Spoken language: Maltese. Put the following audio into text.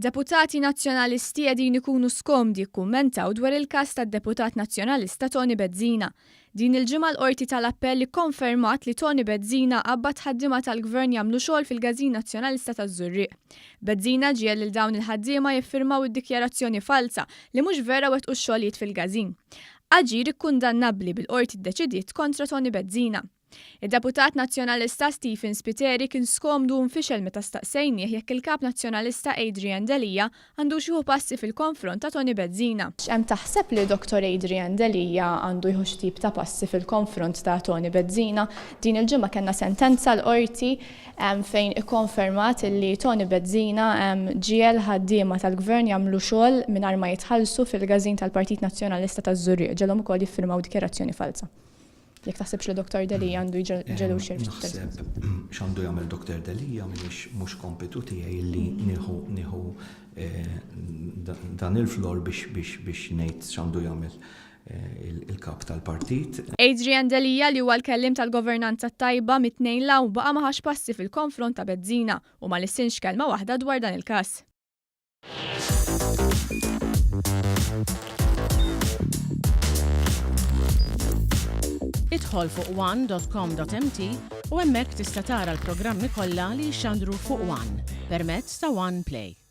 Deputati nazzjonalisti qegħdin ikunu skomdi jikkummentaw dwar il-każ tad-deputat nazzjonalista Tony Bezzina. Din il-ġimgħa l-Qorti tal-Appell ikkonfermat li Tony Bezzina qabbad ħaddiema tal-Gvern jagħmlu xogħol fil-Gażin Nazzjonalista taż-Żurrieq. Bezzina ġiegħ lil dawn il-ħaddiema jiffirmaw id-dikjarazzjoni falsa li mhux vera wettqu x-xogħlijiet fil-Gażin. Aġir ikkundannabbli bil-qorti ddeċidiet kontra Tony Bezzina. Id-deputat nazzjonalista Stephen Spiteri kien skomdu nfixel meta staqsejnieh jekk il-kap nazzjonalista Adrian Delija għandu xi passi fil-konfront ta' Tony Bezzina. Hemm taħseb li Dr. Adrian Delija għandu jieħu xi tip ta' passi fil-konfront ta' Tony Bezzina. Din il-ġimgħa kellna sentenza l-qorti fejn ikkonfermat li Tony Bezzina ġiel ħaddiema tal-Gvern jagħmlu xogħol mingħajr ma jitħallsu fil-Gażin tal-Partit Nazzjonalista taż-Żurrieq ġelhom ukoll jiffirmaw dikjarazzjoni falsa. Jekk taħsibx li Dr. Delija għandu jġelu xirf. Naħseb x'għandu jagħmel Dr. Delija mhux kompetu tiegħi li nieħu dan il-flor biex ngħid x'għandu jagħmel il-kap tal-partit. Adrian Delija li huwa l-kellim tal-governanza tajba mit-tnejn law baqa' ma ħax passi fil-konfront ta' Bezzina u ma lissinx kelma waħda dwar dan il-każ. Idħol fuq one.com.mt u hemmhekk tista' tara l-programmi kollha li jxandru fuq One permezz ta' One Play.